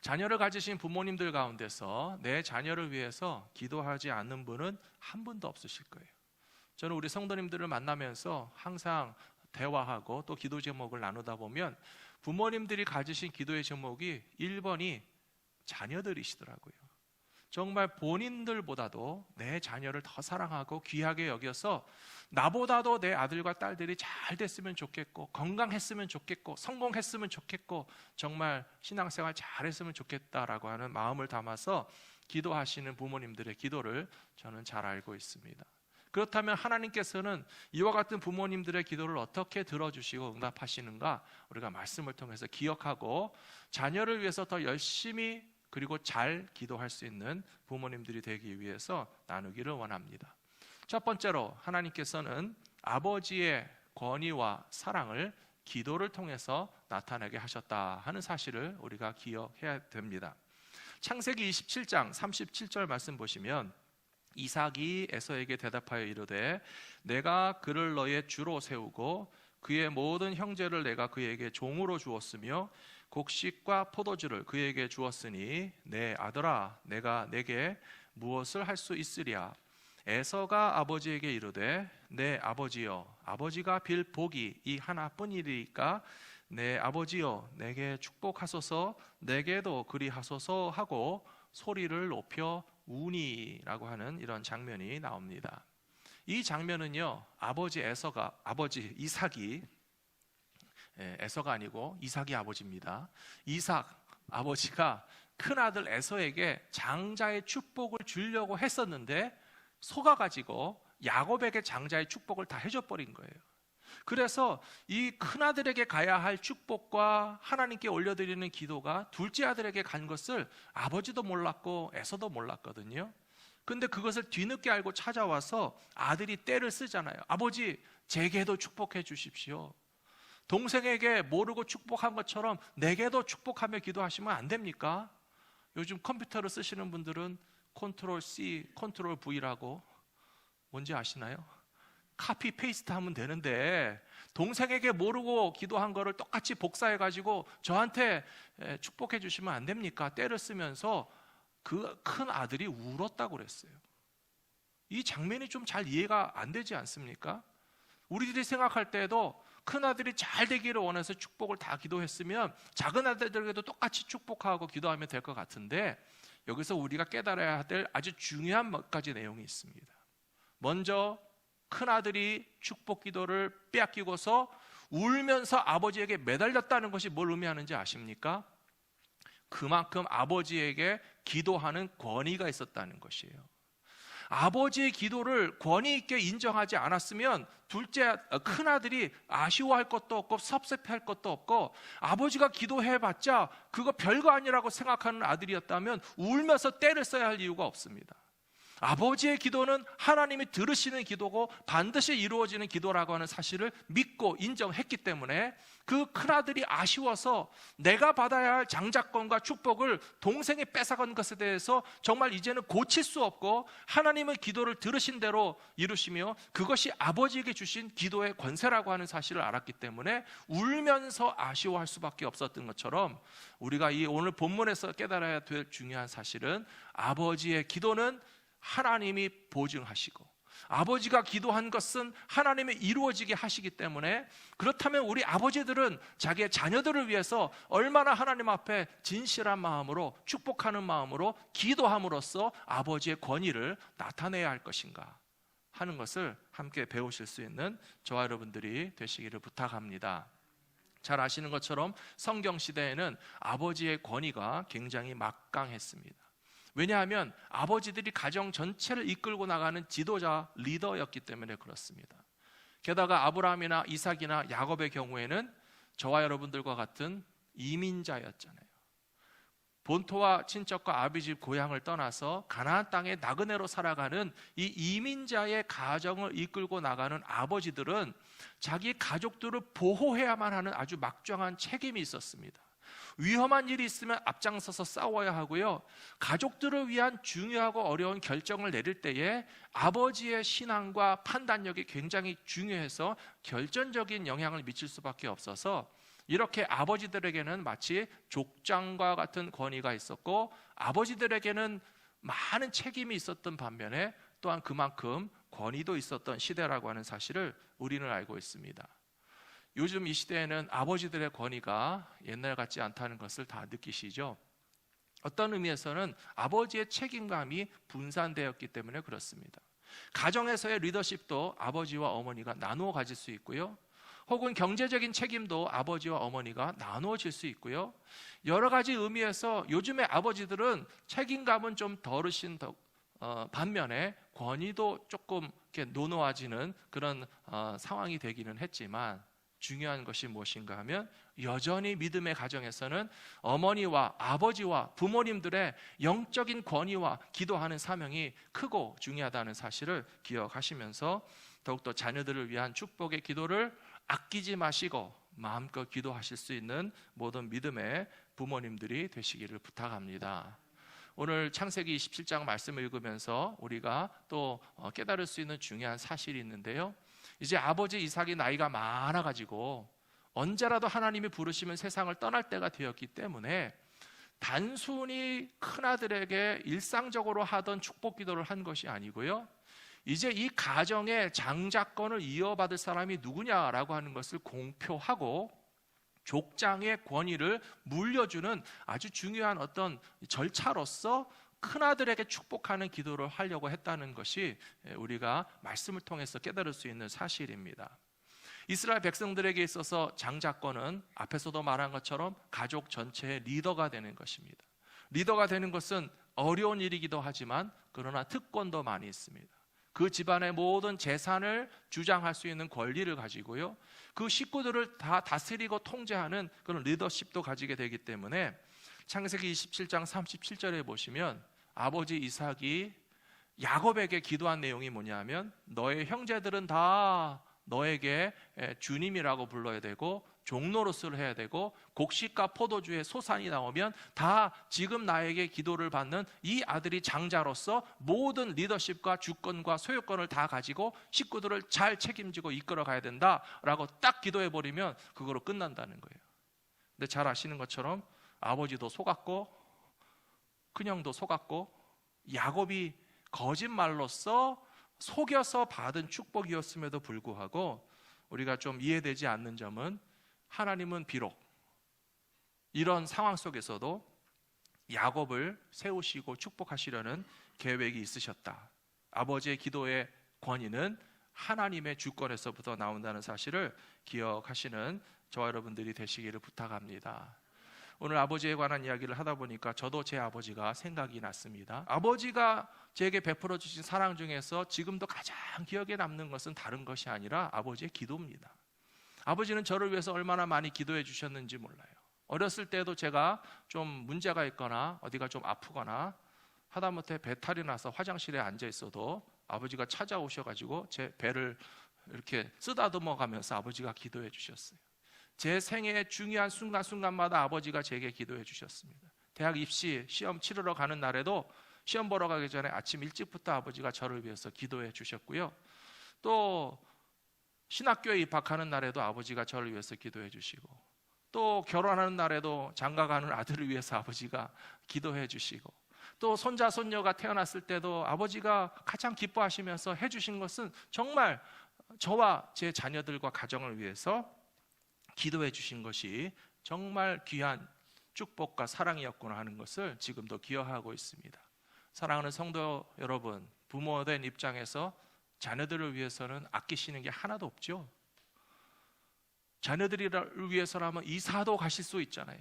자녀를 가지신 부모님들 가운데서 내 자녀를 위해서 기도하지 않는 분은 한 분도 없으실 거예요. 저는 우리 성도님들을 만나면서 항상 대화하고 또 기도 제목을 나누다 보면 부모님들이 가지신 기도의 제목이 1번이 자녀들이시더라고요. 정말 본인들보다도 내 자녀를 더 사랑하고 귀하게 여겨서 나보다도 내 아들과 딸들이 잘 됐으면 좋겠고, 건강했으면 좋겠고, 성공했으면 좋겠고, 정말 신앙생활 잘했으면 좋겠다라고 하는 마음을 담아서 기도하시는 부모님들의 기도를 저는 잘 알고 있습니다. 그렇다면 하나님께서는 이와 같은 부모님들의 기도를 어떻게 들어주시고 응답하시는가, 우리가 말씀을 통해서 기억하고 자녀를 위해서 더 열심히 그리고 잘 기도할 수 있는 부모님들이 되기 위해서 나누기를 원합니다. 첫 번째로 하나님께서는 아버지의 권위와 사랑을 기도를 통해서 나타내게 하셨다 하는 사실을 우리가 기억해야 됩니다. 창세기 27장 37절 말씀 보시면 이삭이 에서에게 대답하여 이르되 내가 그를 너의 주로 세우고 그의 모든 형제를 내가 그에게 종으로 주었으며 곡식과 포도주를 그에게 주었으니 내 아들아 내가 내게 무엇을 할 수 있으랴. 에서가 아버지에게 이르되 내 아버지여 아버지가 빌 복이 이 하나뿐이리까 내 아버지여 내게 축복하소서 내게도 그리하소서 하고 소리를 높여 우니라고 하는 이런 장면이 나옵니다. 이 장면은요, 아버지 이삭이 에서가 아니고 이삭이 아버지입니다. 이삭 아버지가 큰아들 에서에게 장자의 축복을 주려고 했었는데 속아가지고 야곱에게 장자의 축복을 다 해줘버린 거예요. 그래서 이 큰아들에게 가야 할 축복과 하나님께 올려드리는 기도가 둘째 아들에게 간 것을 아버지도 몰랐고 에서도 몰랐거든요. 근데 그것을 뒤늦게 알고 찾아와서 아들이 떼를 쓰잖아요. 아버지 제게도 축복해 주십시오. 동생에게 모르고 축복한 것처럼 내게도 축복하며 기도하시면 안 됩니까? 요즘 컴퓨터를 쓰시는 분들은 컨트롤 C, 컨트롤 V라고 뭔지 아시나요? 카피 페이스트 하면 되는데 동생에게 모르고 기도한 거를 똑같이 복사해가지고 저한테 축복해 주시면 안 됩니까? 떼를 쓰면서 그 큰 아들이 울었다고 그랬어요. 이 장면이 좀 잘 이해가 안 되지 않습니까? 우리들이 생각할 때에도 큰 아들이 잘 되기를 원해서 축복을 다 기도했으면 작은 아들들에게도 똑같이 축복하고 기도하면 될 것 같은데 여기서 우리가 깨달아야 될 아주 중요한 몇 가지 내용이 있습니다. 먼저 큰아들이 축복 기도를 빼앗기고서 울면서 아버지에게 매달렸다는 것이 뭘 의미하는지 아십니까? 그만큼 아버지에게 기도하는 권위가 있었다는 것이에요. 아버지의 기도를 권위 있게 인정하지 않았으면 큰아들이 아쉬워할 것도 없고 섭섭해할 것도 없고 아버지가 기도해봤자 그거 별거 아니라고 생각하는 아들이었다면 울면서 떼를 써야 할 이유가 없습니다. 아버지의 기도는 하나님이 들으시는 기도고 반드시 이루어지는 기도라고 하는 사실을 믿고 인정했기 때문에 그 큰아들이 아쉬워서 내가 받아야 할 장자권과 축복을 동생이 뺏어간 것에 대해서 정말 이제는 고칠 수 없고 하나님의 기도를 들으신 대로 이루시며 그것이 아버지에게 주신 기도의 권세라고 하는 사실을 알았기 때문에 울면서 아쉬워할 수밖에 없었던 것처럼 우리가 이 오늘 본문에서 깨달아야 될 중요한 사실은 아버지의 기도는 하나님이 보증하시고 아버지가 기도한 것은 하나님이 이루어지게 하시기 때문에 그렇다면 우리 아버지들은 자기의 자녀들을 위해서 얼마나 하나님 앞에 진실한 마음으로 축복하는 마음으로 기도함으로써 아버지의 권위를 나타내야 할 것인가 하는 것을 함께 배우실 수 있는 저와 여러분들이 되시기를 부탁합니다. 잘 아시는 것처럼 성경시대에는 아버지의 권위가 굉장히 막강했습니다. 왜냐하면 아버지들이 가정 전체를 이끌고 나가는 지도자, 리더였기 때문에 그렇습니다. 게다가 아브라함이나 이삭이나 야곱의 경우에는 저와 여러분들과 같은 이민자였잖아요. 본토와 친척과 아비 집 고향을 떠나서 가나안 땅의 나그네로 살아가는 이 이민자의 가정을 이끌고 나가는 아버지들은 자기 가족들을 보호해야만 하는 아주 막중한 책임이 있었습니다. 위험한 일이 있으면 앞장서서 싸워야 하고요. 가족들을 위한 중요하고 어려운 결정을 내릴 때에 아버지의 신앙과 판단력이 굉장히 중요해서 결정적인 영향을 미칠 수밖에 없어서 이렇게 아버지들에게는 마치 족장과 같은 권위가 있었고 아버지들에게는 많은 책임이 있었던 반면에 또한 그만큼 권위도 있었던 시대라고 하는 사실을 우리는 알고 있습니다. 요즘 이 시대에는 아버지들의 권위가 옛날 같지 않다는 것을 다 느끼시죠? 어떤 의미에서는 아버지의 책임감이 분산되었기 때문에 그렇습니다. 가정에서의 리더십도 아버지와 어머니가 나누어 가질 수 있고요. 혹은 경제적인 책임도 아버지와 어머니가 나누어질 수 있고요. 여러 가지 의미에서 요즘의 아버지들은 책임감은 좀 덜으신 반면에 권위도 조금 이렇게 노노해지는 그런 상황이 되기는 했지만 중요한 것이 무엇인가 하면 여전히 믿음의 가정에서는 어머니와 아버지와 부모님들의 영적인 권위와 기도하는 사명이 크고 중요하다는 사실을 기억하시면서 더욱더 자녀들을 위한 축복의 기도를 아끼지 마시고 마음껏 기도하실 수 있는 모든 믿음의 부모님들이 되시기를 부탁합니다. 오늘 창세기 27장 말씀을 읽으면서 우리가 또 깨달을 수 있는 중요한 사실이 있는데요. 이제 아버지 이삭이 나이가 많아가지고 언제라도 하나님이 부르시면 세상을 떠날 때가 되었기 때문에 단순히 큰아들에게 일상적으로 하던 축복 기도를 한 것이 아니고요. 이제 이 가정의 장자권을 이어받을 사람이 누구냐라고 하는 것을 공표하고 족장의 권위를 물려주는 아주 중요한 어떤 절차로서 큰아들에게 축복하는 기도를 하려고 했다는 것이 우리가 말씀을 통해서 깨달을 수 있는 사실입니다. 이스라엘 백성들에게 있어서 장자권은 앞에서도 말한 것처럼 가족 전체의 리더가 되는 것입니다. 리더가 되는 것은 어려운 일이기도 하지만 그러나 특권도 많이 있습니다. 그 집안의 모든 재산을 주장할 수 있는 권리를 가지고요. 그 식구들을 다 다스리고 통제하는 그런 리더십도 가지게 되기 때문에 창세기 27장 37절에 보시면 아버지 이삭이 야곱에게 기도한 내용이 뭐냐면 너의 형제들은 다 너에게 주님이라고 불러야 되고 종노릇을 해야 되고 곡식과 포도주의 소산이 나오면 다 지금 나에게 기도를 받는 이 아들이 장자로서 모든 리더십과 주권과 소유권을 다 가지고 식구들을 잘 책임지고 이끌어 가야 된다라고 딱 기도해버리면 그거로 끝난다는 거예요. 근데 잘 아시는 것처럼 아버지도 속았고 큰형도 속았고 야곱이 거짓말로써 속여서 받은 축복이었음에도 불구하고 우리가 좀 이해되지 않는 점은 하나님은 비록 이런 상황 속에서도 야곱을 세우시고 축복하시려는 계획이 있으셨다. 아버지의 기도의 권위는 하나님의 주권에서부터 나온다는 사실을 기억하시는 저와 여러분들이 되시기를 부탁합니다. 오늘 아버지에 관한 이야기를 하다 보니까 저도 제 아버지가 생각이 났습니다. 아버지가 제게 베풀어 주신 사랑 중에서 지금도 가장 기억에 남는 것은 다른 것이 아니라 아버지의 기도입니다. 아버지는 저를 위해서 얼마나 많이 기도해 주셨는지 몰라요. 어렸을 때도 제가 좀 문제가 있거나 어디가 좀 아프거나 하다못해 배탈이 나서 화장실에 앉아 있어도 아버지가 찾아오셔가지고 제 배를 이렇게 쓰다듬어 가면서 아버지가 기도해 주셨어요. 제 생애의 중요한 순간순간마다 아버지가 제게 기도해 주셨습니다. 대학 입시 시험 치르러 가는 날에도 시험 보러 가기 전에 아침 일찍부터 아버지가 저를 위해서 기도해 주셨고요. 또 신학교에 입학하는 날에도 아버지가 저를 위해서 기도해 주시고 또 결혼하는 날에도 장가가는 아들을 위해서 아버지가 기도해 주시고 또 손자 손녀가 태어났을 때도 아버지가 가장 기뻐하시면서 해주신 것은 정말 저와 제 자녀들과 가정을 위해서 기도해 주신 것이 정말 귀한 축복과 사랑이었구나 하는 것을 지금도 기억하고 있습니다. 사랑하는 성도 여러분, 부모된 입장에서 자녀들을 위해서는 아끼시는 게 하나도 없죠. 자녀들을 위해서라면 이사도 가실 수 있잖아요.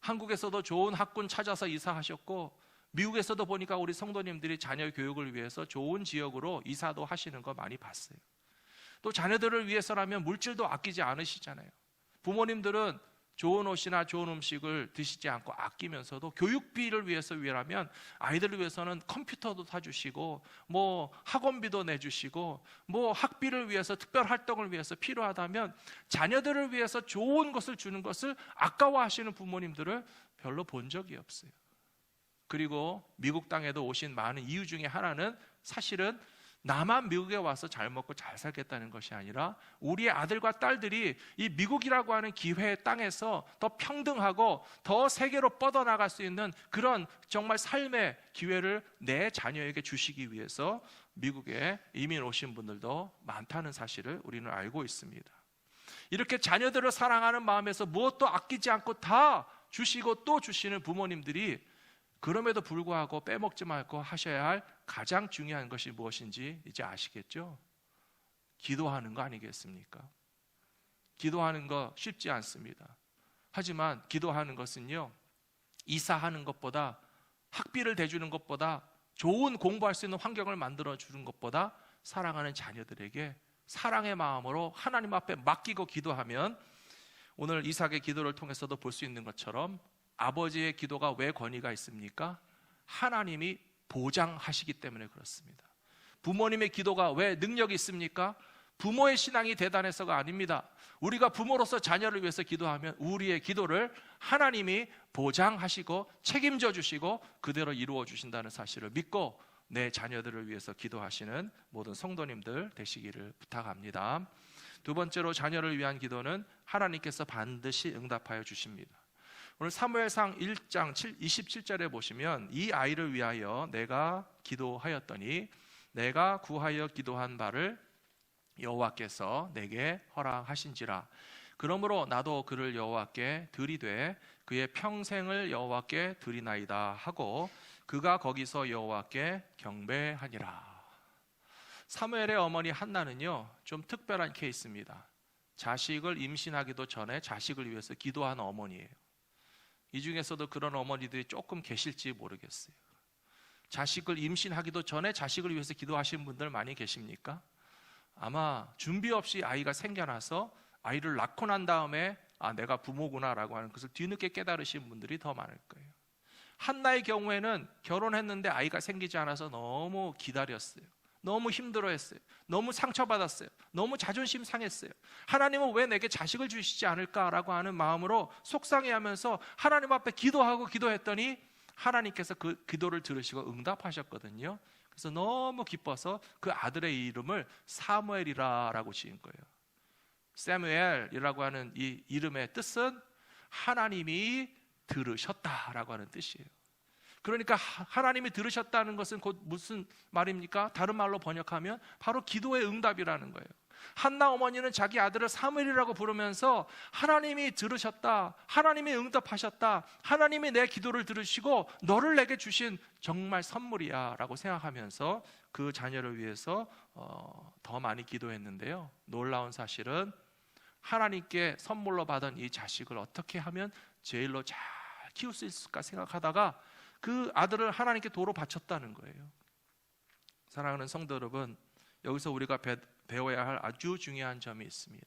한국에서도 좋은 학군 찾아서 이사하셨고 미국에서도 보니까 우리 성도님들이 자녀 교육을 위해서 좋은 지역으로 이사도 하시는 거 많이 봤어요. 또 자녀들을 위해서라면 물질도 아끼지 않으시잖아요. 부모님들은 좋은 옷이나 좋은 음식을 드시지 않고 아끼면서도 교육비를 위해서 위하면 아이들을 위해서는 컴퓨터도 사주시고 뭐 학원비도 내주시고 뭐 학비를 위해서 특별 활동을 위해서 필요하다면 자녀들을 위해서 좋은 것을 주는 것을 아까워하시는 부모님들을 별로 본 적이 없어요. 그리고 미국 땅에도 오신 많은 이유 중에 하나는 사실은 나만 미국에 와서 잘 먹고 잘 살겠다는 것이 아니라 우리의 아들과 딸들이 이 미국이라고 하는 기회의 땅에서 더 평등하고 더 세계로 뻗어나갈 수 있는 그런 정말 삶의 기회를 내 자녀에게 주시기 위해서 미국에 이민 오신 분들도 많다는 사실을 우리는 알고 있습니다. 이렇게 자녀들을 사랑하는 마음에서 무엇도 아끼지 않고 다 주시고 또 주시는 부모님들이 그럼에도 불구하고 빼먹지 말고 하셔야 할 가장 중요한 것이 무엇인지 이제 아시겠죠? 기도하는 거 아니겠습니까? 기도하는 거 쉽지 않습니다. 하지만 기도하는 것은요, 이사하는 것보다, 학비를 대주는 것보다, 좋은 공부할 수 있는 환경을 만들어 주는 것보다 사랑하는 자녀들에게 사랑의 마음으로 하나님 앞에 맡기고 기도하면, 오늘 이삭의 기도를 통해서도 볼 수 있는 것처럼 아버지의 기도가 왜 권위가 있습니까? 하나님이 보장하시기 때문에 그렇습니다. 부모님의 기도가 왜 능력이 있습니까? 부모의 신앙이 대단해서가 아닙니다. 우리가 부모로서 자녀를 위해서 기도하면 우리의 기도를 하나님이 보장하시고 책임져 주시고 그대로 이루어 주신다는 사실을 믿고 내 자녀들을 위해서 기도하시는 모든 성도님들 되시기를 부탁합니다. 두 번째로 자녀를 위한 기도는 하나님께서 반드시 응답하여 주십니다. 오늘 사무엘상 1장 27절에 보시면 이 아이를 위하여 내가 기도하였더니 내가 구하여 기도한 바를 여호와께서 내게 허락하신지라. 그러므로 나도 그를 여호와께 드리되 그의 평생을 여호와께 드리나이다 하고 그가 거기서 여호와께 경배하니라. 사무엘의 어머니 한나는요, 좀 특별한 케이스입니다. 자식을 임신하기도 전에 자식을 위해서 기도한 어머니예요. 이 중에서도 그런 어머니들이 조금 계실지 모르겠어요. 자식을 임신하기도 전에 자식을 위해서 기도하시는 분들 많이 계십니까? 아마 준비 없이 아이가 생겨나서 아이를 낳고 난 다음에 내가 부모구나 라고 하는 것을 뒤늦게 깨달으신 분들이 더 많을 거예요. 한나의 경우에는 결혼했는데 아이가 생기지 않아서 너무 기다렸어요. 너무 힘들어했어요. 너무 상처받았어요. 너무 자존심 상했어요. 하나님은 왜 내게 자식을 주시지 않을까라고 하는 마음으로 속상해하면서 하나님 앞에 기도하고 기도했더니 하나님께서 그 기도를 들으시고 응답하셨거든요. 그래서 너무 기뻐서 그 아들의 이름을 사무엘이라고 지은 거예요. 사무엘이라고 하는 이 이름의 뜻은 하나님이 들으셨다라고 하는 뜻이에요. 그러니까 하나님이 들으셨다는 것은 곧 무슨 말입니까? 다른 말로 번역하면 바로 기도의 응답이라는 거예요. 한나 어머니는 자기 아들을 사무엘이라고 부르면서 하나님이 들으셨다, 하나님이 응답하셨다, 하나님이 내 기도를 들으시고 너를 내게 주신 정말 선물이야 라고 생각하면서 그 자녀를 위해서 더 많이 기도했는데요, 놀라운 사실은 하나님께 선물로 받은 이 자식을 어떻게 하면 제일로 잘 키울 수 있을까 생각하다가 그 아들을 하나님께 도로 바쳤다는 거예요. 사랑하는 성도 여러분, 여기서 우리가 배워야 할 아주 중요한 점이 있습니다.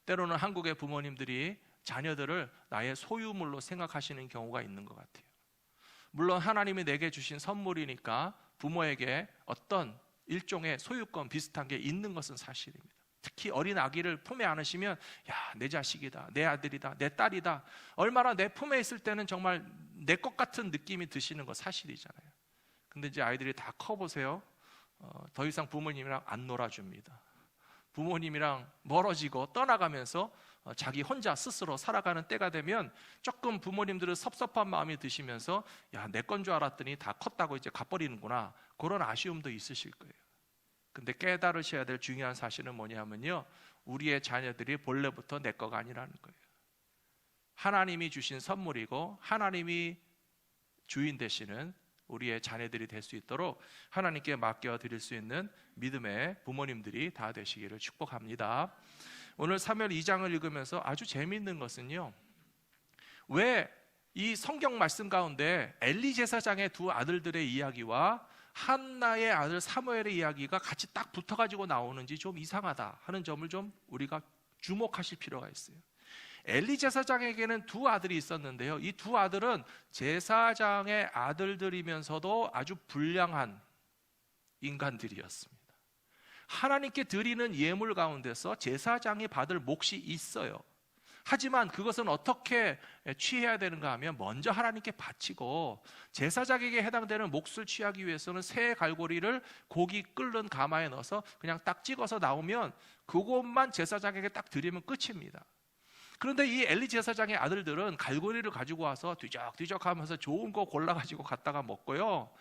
때로는 한국의 부모님들이 자녀들을 나의 소유물로 생각하시는 경우가 있는 것 같아요. 물론 하나님이 내게 주신 선물이니까 부모에게 어떤 일종의 소유권 비슷한 게 있는 것은 사실입니다. 특히 어린 아기를 품에 안으시면 내 자식이다, 내 아들이다, 내 딸이다, 얼마나 내 품에 있을 때는 정말 내 것 같은 느낌이 드시는 거 사실이잖아요. 근데 이제 아이들이 다 커보세요. 더 이상 부모님이랑 안 놀아줍니다. 부모님이랑 멀어지고 떠나가면서 자기 혼자 스스로 살아가는 때가 되면 조금 부모님들은 섭섭한 마음이 드시면서 내 건 줄 알았더니 다 컸다고 이제 가버리는구나, 그런 아쉬움도 있으실 거예요. 근데 깨달으셔야 될 중요한 사실은 뭐냐면요, 우리의 자녀들이 본래부터 내 거가 아니라는 거예요. 하나님이 주신 선물이고 하나님이 주인 되시는 우리의 자녀들이 될 수 있도록 하나님께 맡겨드릴 수 있는 믿음의 부모님들이 다 되시기를 축복합니다. 오늘 사무엘 2장을 읽으면서 아주 재미있는 것은요, 왜 이 성경 말씀 가운데 엘리 제사장의 두 아들들의 이야기와 한나의 아들 사무엘의 이야기가 같이 딱 붙어가지고 나오는지 좀 이상하다 하는 점을 좀 우리가 주목하실 필요가 있어요. 엘리 제사장에게는 두 아들이 있었는데요, 이 두 아들은 제사장의 아들들이면서도 아주 불량한 인간들이었습니다. 하나님께 드리는 예물 가운데서 제사장이 받을 몫이 있어요. 하지만 그것은 어떻게 취해야 되는가 하면 먼저 하나님께 바치고, 제사장에게 해당되는 몫을 취하기 위해서는 새 갈고리를 고기 끓는 가마에 넣어서 그냥 딱 찍어서 나오면 그것만 제사장에게 딱 드리면 끝입니다. 그런데 이 엘리 제사장의 아들들은 갈고리를 가지고 와서 뒤적뒤적 하면서 좋은 거 골라가지고 갖다가 먹고요,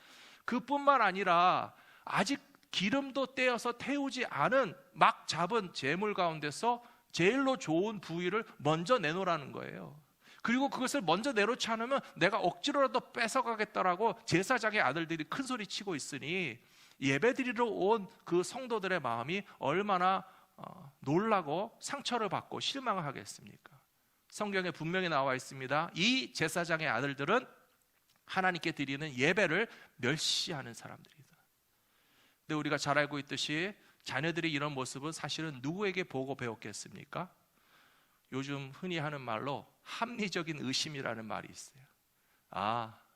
그뿐만 아니라 아직 기름도 떼어서 태우지 않은 막 잡은 제물 가운데서 제일로 좋은 부위를 먼저 내놓으라는 거예요. 그리고 그것을 먼저 내놓지 않으면 내가 억지로라도 뺏어가겠다라고 제사장의 아들들이 큰 소리 치고 있으니, 예배드리러 온 그 성도들의 마음이 얼마나 놀라고 상처를 받고 실망을 하겠습니까? 성경에 분명히 나와 있습니다. 이 제사장의 아들들은 하나님께 드리는 예배를 멸시하는 사람들이다. 근데 우리가 잘 알고 있듯이 자녀들이 이런 모습은 사실은 누구에게 보고 배웠겠습니까? 요즘 흔히 하는 말로 합리적인 의심이라는 말이 있어요.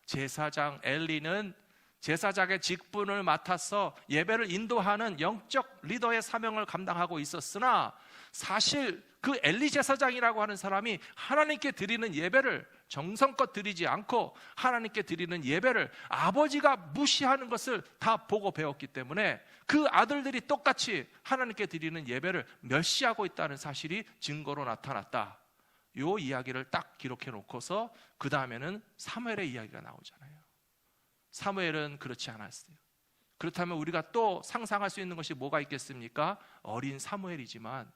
제사장 엘리는 제사장의 직분을 맡아서 예배를 인도하는 영적 리더의 사명을 감당하고 있었으나, 사실 그 엘리 제사장이라고 하는 사람이 하나님께 드리는 예배를 정성껏 드리지 않고 하나님께 드리는 예배를 아버지가 무시하는 것을 다 보고 배웠기 때문에 그 아들들이 똑같이 하나님께 드리는 예배를 멸시하고 있다는 사실이 증거로 나타났다. 이 이야기를 딱 기록해 놓고서 그 다음에는 사무엘의 이야기가 나오잖아요. 사무엘은 그렇지 않았어요. 그렇다면 우리가 또 상상할 수 있는 것이 뭐가 있겠습니까? 어린 사무엘이지만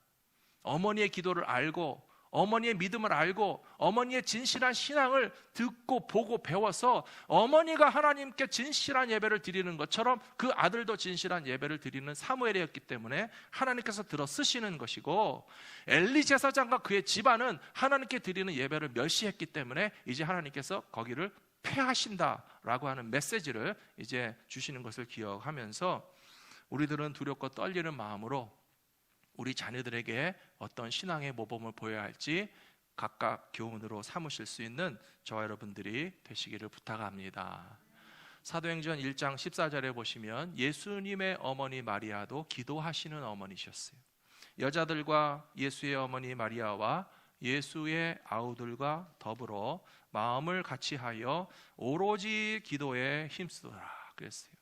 어머니의 기도를 알고, 어머니의 믿음을 알고, 어머니의 진실한 신앙을 듣고 보고 배워서 어머니가 하나님께 진실한 예배를 드리는 것처럼 그 아들도 진실한 예배를 드리는 사무엘이었기 때문에 하나님께서 들어 쓰시는 것이고, 엘리 제사장과 그의 집안은 하나님께 드리는 예배를 멸시했기 때문에 이제 하나님께서 거기를 폐하신다라고 하는 메시지를 이제 주시는 것을 기억하면서, 우리들은 두렵고 떨리는 마음으로 우리 자녀들에게 어떤 신앙의 모범을 보여야 할지 각각 교훈으로 삼으실 수 있는 저와 여러분들이 되시기를 부탁합니다. 사도행전 1장 14절에 보시면 예수님의 어머니 마리아도 기도하시는 어머니셨어요. 여자들과 예수의 어머니 마리아와 예수의 아우들과 더불어 마음을 같이하여 오로지 기도에 힘쓰더라 그랬어요.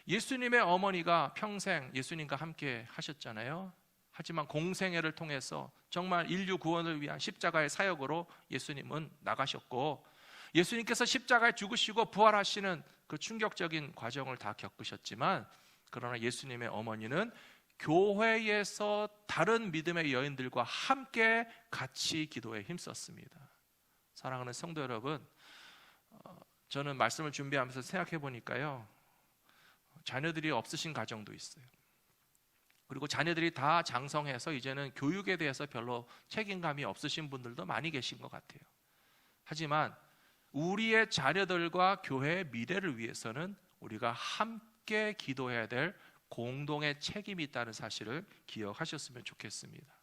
예수님의 어머니가 평생 예수님과 함께 하셨잖아요. 하지만 공생애를 통해서 정말 인류 구원을 위한 십자가의 사역으로 예수님은 나가셨고, 예수님께서 십자가에 죽으시고 부활하시는 그 충격적인 과정을 다 겪으셨지만, 그러나 예수님의 어머니는 교회에서 다른 믿음의 여인들과 함께 같이 기도에 힘썼습니다. 사랑하는 성도 여러분, 저는 말씀을 준비하면서 생각해 보니까요, 자녀들이 없으신 가정도 있어요. 그리고 자녀들이 다 장성해서 이제는 교육에 대해서 별로 책임감이 없으신 분들도 많이 계신 것 같아요. 하지만 우리의 자녀들과 교회의 미래를 위해서는 우리가 함께 기도해야 될 공동의 책임이 있다는 사실을 기억하셨으면 좋겠습니다.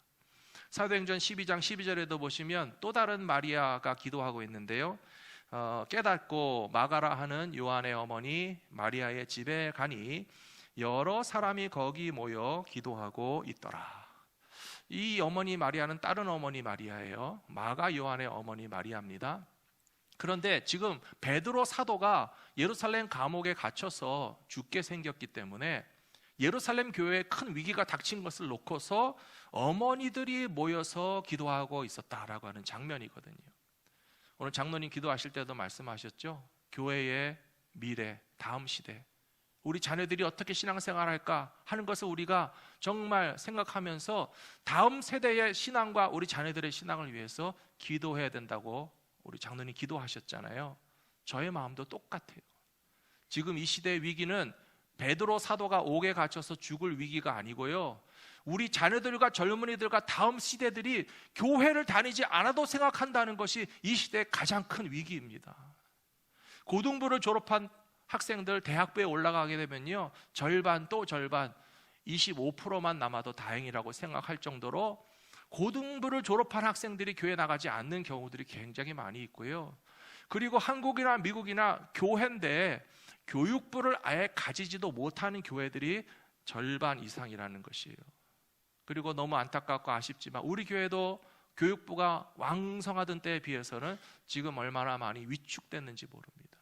사도행전 12장 12절에도 보시면 또 다른 마리아가 기도하고 있는데요, 깨닫고 마가라 하는 요한의 어머니 마리아의 집에 가니 여러 사람이 거기 모여 기도하고 있더라. 이 어머니 마리아는 다른 어머니 마리아예요. 마가 요한의 어머니 마리아입니다. 그런데 지금 베드로 사도가 예루살렘 감옥에 갇혀서 죽게 생겼기 때문에 예루살렘 교회에 큰 위기가 닥친 것을 놓고서 어머니들이 모여서 기도하고 있었다라고 하는 장면이거든요. 오늘 장로님 기도하실 때도 말씀하셨죠. 교회의 미래, 다음 시대, 우리 자녀들이 어떻게 신앙생활할까 하는 것을 우리가 정말 생각하면서 다음 세대의 신앙과 우리 자녀들의 신앙을 위해서 기도해야 된다고 우리 장로님 기도하셨잖아요. 저의 마음도 똑같아요. 지금 이 시대의 위기는 베드로 사도가 옥에 갇혀서 죽을 위기가 아니고요, 우리 자녀들과 젊은이들과 다음 시대들이 교회를 다니지 않아도 생각한다는 것이 이 시대의 가장 큰 위기입니다. 고등부를 졸업한 학생들 대학부에 올라가게 되면요, 절반 또 절반 25%만 남아도 다행이라고 생각할 정도로 고등부를 졸업한 학생들이 교회 나가지 않는 경우들이 굉장히 많이 있고요. 그리고 한국이나 미국이나 교회인데 교육부를 아예 가지지도 못하는 교회들이 절반 이상이라는 것이에요. 그리고 너무 안타깝고 아쉽지만 우리 교회도 교육부가 왕성하던 때에 비해서는 지금 얼마나 많이 위축됐는지 모릅니다.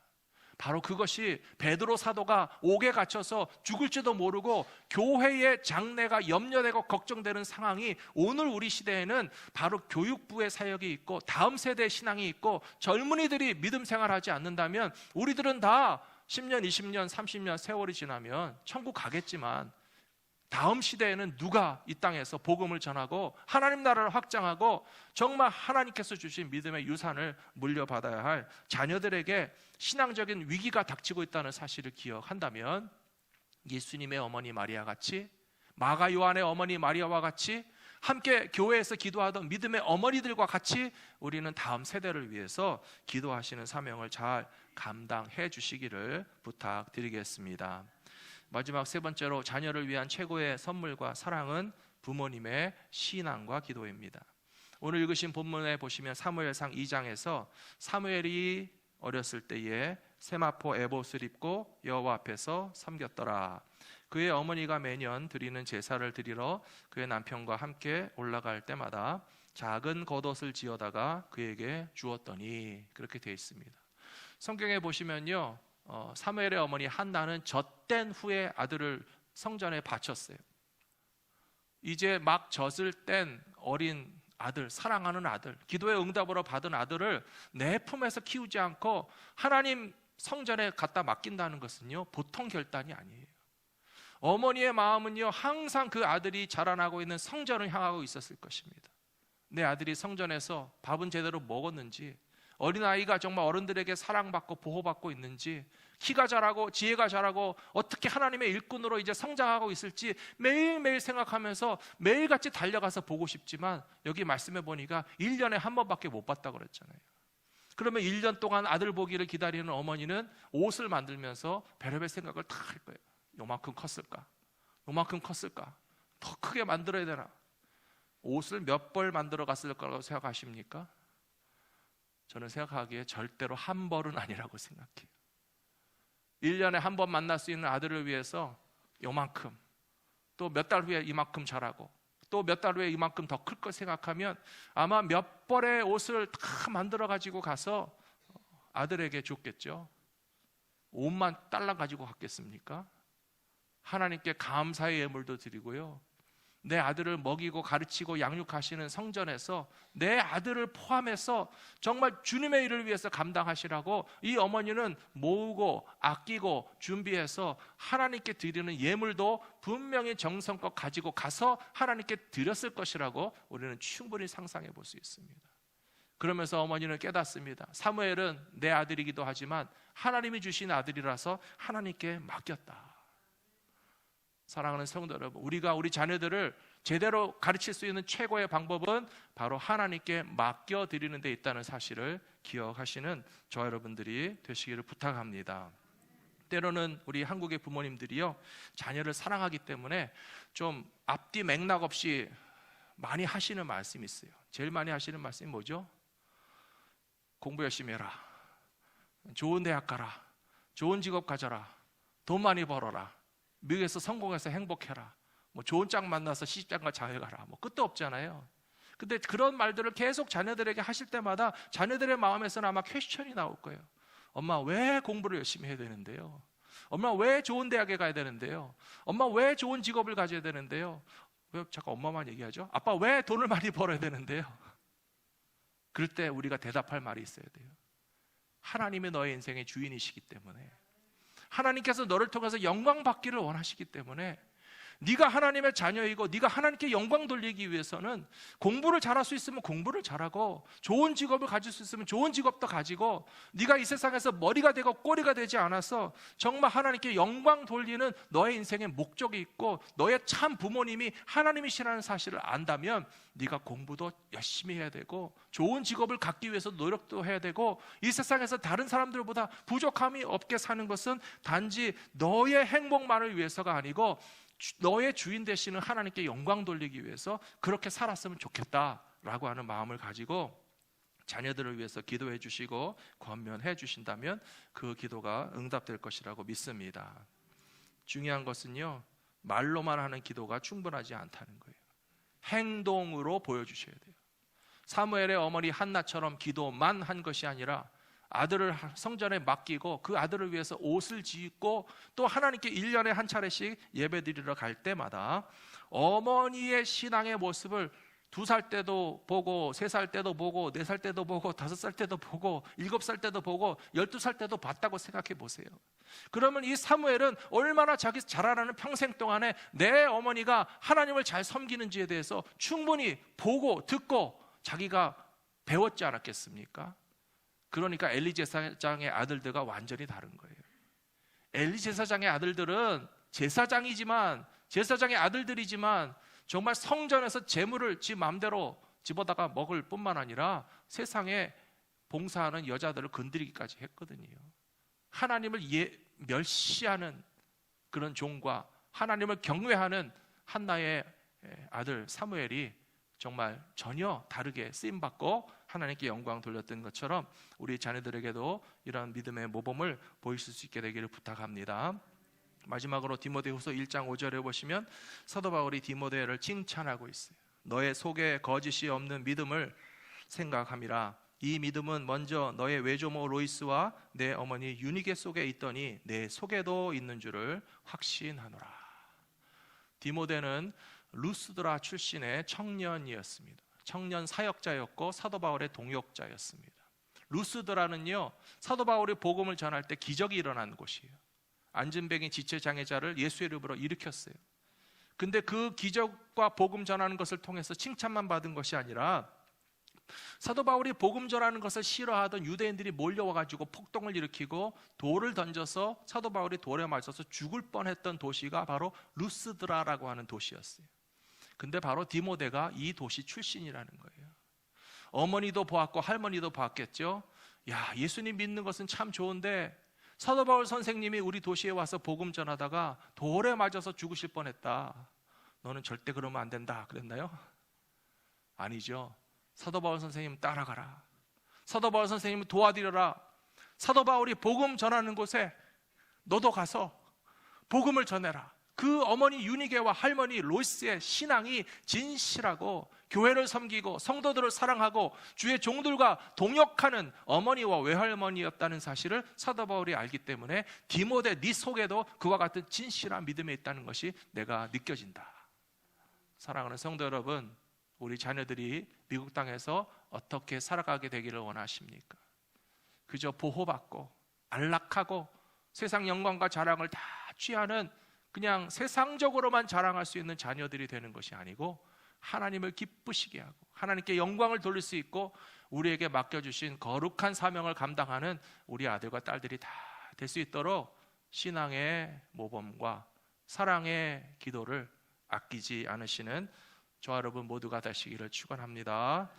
바로 그것이 베드로 사도가 옥에 갇혀서 죽을지도 모르고 교회의 장래가 염려되고 걱정되는 상황이 오늘 우리 시대에는 바로 교육부의 사역이 있고 다음 세대의 신앙이 있고 젊은이들이 믿음 생활하지 않는다면 우리들은 다 10년, 20년, 30년 세월이 지나면 천국 가겠지만 다음 시대에는 누가 이 땅에서 복음을 전하고 하나님 나라를 확장하고 정말 하나님께서 주신 믿음의 유산을 물려받아야 할 자녀들에게 신앙적인 위기가 닥치고 있다는 사실을 기억한다면 예수님의 어머니 마리아 같이, 마가 요한의 어머니 마리아와 같이, 함께 교회에서 기도하던 믿음의 어머니들과 같이 우리는 다음 세대를 위해서 기도하시는 사명을 잘 감당해 주시기를 부탁드리겠습니다. 마지막 세 번째로 자녀를 위한 최고의 선물과 사랑은 부모님의 신앙과 기도입니다. 오늘 읽으신 본문에 보시면 사무엘상 2장에서 사무엘이 어렸을 때에 세마포 에봇을 입고 여호와 앞에서 섬겼더라. 그의 어머니가 매년 드리는 제사를 드리러 그의 남편과 함께 올라갈 때마다 작은 겉옷을 지어다가 그에게 주었더니, 그렇게 되어 있습니다. 성경에 보시면요, 사무엘의 어머니 한나는 젖된 후에 아들을 성전에 바쳤어요. 이제 막 젖을 뗀 어린 아들, 사랑하는 아들, 기도의 응답으로 받은 아들을 내 품에서 키우지 않고 하나님 성전에 갖다 맡긴다는 것은요, 보통 결단이 아니에요. 어머니의 마음은요, 항상 그 아들이 자라나고 있는 성전을 향하고 있었을 것입니다. 내 아들이 성전에서 밥은 제대로 먹었는지, 어린아이가 정말 어른들에게 사랑받고 보호받고 있는지, 키가 자라고 지혜가 자라고 어떻게 하나님의 일꾼으로 이제 성장하고 있을지 매일매일 생각하면서 매일같이 달려가서 보고 싶지만, 여기 말씀해 보니까 1년에 한 번밖에 못 봤다고 그랬잖아요. 그러면 1년 동안 아들 보기를 기다리는 어머니는 옷을 만들면서 별의별 생각을 다 할 거예요. 요만큼 컸을까? 요만큼 컸을까? 더 크게 만들어야 되나? 옷을 몇 벌 만들어 갔을 거라고 생각하십니까? 저는 생각하기에 절대로 한 벌은 아니라고 생각해요. 1년에 한 번 만날 수 있는 아들을 위해서 요만큼, 또 몇 달 후에 이만큼 자라고, 또 몇 달 후에 이만큼 더 클 걸 생각하면 아마 몇 벌의 옷을 다 만들어 가지고 가서 아들에게 줬겠죠. 옷만 딸랑 가지고 갔겠습니까? 하나님께 감사의 예물도 드리고요, 내 아들을 먹이고 가르치고 양육하시는 성전에서 내 아들을 포함해서 정말 주님의 일을 위해서 감당하시라고 이 어머니는 모으고 아끼고 준비해서 하나님께 드리는 예물도 분명히 정성껏 가지고 가서 하나님께 드렸을 것이라고 우리는 충분히 상상해 볼 수 있습니다. 그러면서 어머니는 깨닫습니다. 사무엘은 내 아들이기도 하지만 하나님이 주신 아들이라서 하나님께 맡겼다. 사랑하는 성도 여러분, 우리가 우리 자녀들을 제대로 가르칠 수 있는 최고의 방법은 바로 하나님께 맡겨드리는 데 있다는 사실을 기억하시는 저와 여러분들이 되시기를 부탁합니다. 때로는 우리 한국의 부모님들이요, 자녀를 사랑하기 때문에 좀 앞뒤 맥락 없이 많이 하시는 말씀이 있어요. 제일 많이 하시는 말씀이 뭐죠? 공부 열심히 해라, 좋은 대학 가라, 좋은 직업 가져라, 돈 많이 벌어라, 미국에서 성공해서 행복해라, 뭐 좋은 짝 만나서 시집장가 잘 가라, 뭐 끝도 없잖아요. 근데 그런 말들을 계속 자녀들에게 하실 때마다 자녀들의 마음에서는 아마 퀘스천이 나올 거예요. 엄마 왜 공부를 열심히 해야 되는데요? 엄마 왜 좋은 대학에 가야 되는데요? 엄마 왜 좋은 직업을 가져야 되는데요? 왜 자꾸 엄마만 얘기하죠? 아빠 왜 돈을 많이 벌어야 되는데요? 그럴 때 우리가 대답할 말이 있어야 돼요. 하나님이 너의 인생의 주인이시기 때문에, 하나님께서 너를 통해서 영광 받기를 원하시기 때문에, 네가 하나님의 자녀이고 네가 하나님께 영광 돌리기 위해서는 공부를 잘할 수 있으면 공부를 잘하고, 좋은 직업을 가질 수 있으면 좋은 직업도 가지고, 네가 이 세상에서 머리가 되고 꼬리가 되지 않아서 정말 하나님께 영광 돌리는 너의 인생의 목적이 있고 너의 참 부모님이 하나님이시라는 사실을 안다면 네가 공부도 열심히 해야 되고 좋은 직업을 갖기 위해서 노력도 해야 되고, 이 세상에서 다른 사람들보다 부족함이 없게 사는 것은 단지 너의 행복만을 위해서가 아니고 너의 주인 되시는 하나님께 영광 돌리기 위해서 그렇게 살았으면 좋겠다라고 하는 마음을 가지고 자녀들을 위해서 기도해 주시고 권면해 주신다면 그 기도가 응답될 것이라고 믿습니다. 중요한 것은요, 말로만 하는 기도가 충분하지 않다는 거예요. 행동으로 보여주셔야 돼요. 사무엘의 어머니 한나처럼 기도만 한 것이 아니라 아들을 성전에 맡기고 그 아들을 위해서 옷을 짓고 또 하나님께 1년에 한 차례씩 예배드리러 갈 때마다 어머니의 신앙의 모습을 2살 때도 보고 3살 때도 보고 4살 때도 보고 5살 때도 보고 7살 때도 보고 12살 때도 봤다고 생각해 보세요. 그러면 이 사무엘은 얼마나 자기 자라나는 평생 동안에 내 어머니가 하나님을 잘 섬기는지에 대해서 충분히 보고 듣고 자기가 배웠지 않았겠습니까? 그러니까 엘리 제사장의 아들들과 완전히 다른 거예요. 엘리 제사장의 아들들은 제사장의 아들들이지만 정말 성전에서 재물을 지 마음대로 집어다가 먹을 뿐만 아니라 세상에 봉사하는 여자들을 건드리기까지 했거든요. 하나님을 멸시하는 그런 종과 하나님을 경외하는 한나의 아들 사무엘이 정말 전혀 다르게 쓰임받고 하나님께 영광 돌렸던 것처럼 우리 자녀들에게도 이러한 믿음의 모범을 보이실 수 있게 되기를 부탁합니다. 마지막으로 디모데후서 1장 5절에 보시면 사도 바울이 디모데를 칭찬하고 있어요. 너의 속에 거짓이 없는 믿음을 생각함이라. 이 믿음은 먼저 너의 외조모 로이스와 내 어머니 유니게 속에 있더니 내 속에도 있는 줄을 확신하노라. 디모데는 루스드라 출신의 청년이었습니다. 청년 사역자였고 사도 바울의 동역자였습니다. 루스드라는요, 사도 바울이 복음을 전할 때 기적이 일어난 곳이에요. 안진뱅이 지체장애자를 예수의 이름으로 일으켰어요. 근데 그 기적과 복음 전하는 것을 통해서 칭찬만 받은 것이 아니라 사도 바울이 복음 전하는 것을 싫어하던 유대인들이 몰려와가지고 폭동을 일으키고 돌을 던져서 사도 바울이 돌에 맞아서 죽을 뻔했던 도시가 바로 루스드라라고 하는 도시였어요. 근데 바로 디모데가 이 도시 출신이라는 거예요. 어머니도 보았고 할머니도 보았겠죠. 야, 예수님 믿는 것은 참 좋은데 사도 바울 선생님이 우리 도시에 와서 복음 전하다가 돌에 맞아서 죽으실 뻔했다. 너는 절대 그러면 안 된다 그랬나요? 아니죠. 사도 바울 선생님 따라가라. 사도 바울 선생님을 도와드려라. 사도 바울이 복음 전하는 곳에 너도 가서 복음을 전해라. 그 어머니 유니게와 할머니 로이스의 신앙이 진실하고 교회를 섬기고 성도들을 사랑하고 주의 종들과 동역하는 어머니와 외할머니였다는 사실을 사도 바울이 알기 때문에 디모데 네 속에도 그와 같은 진실한 믿음이 있다는 것이 내가 느껴진다. 사랑하는 성도 여러분, 우리 자녀들이 미국 땅에서 어떻게 살아가게 되기를 원하십니까? 그저 보호받고 안락하고 세상 영광과 자랑을 다 취하는 그냥 세상적으로만 자랑할 수 있는 자녀들이 되는 것이 아니고 하나님을 기쁘시게 하고 하나님께 영광을 돌릴 수 있고 우리에게 맡겨주신 거룩한 사명을 감당하는 우리 아들과 딸들이 다 될 수 있도록 신앙의 모범과 사랑의 기도를 아끼지 않으시는 저와 여러분 모두가 되시기를 축원합니다.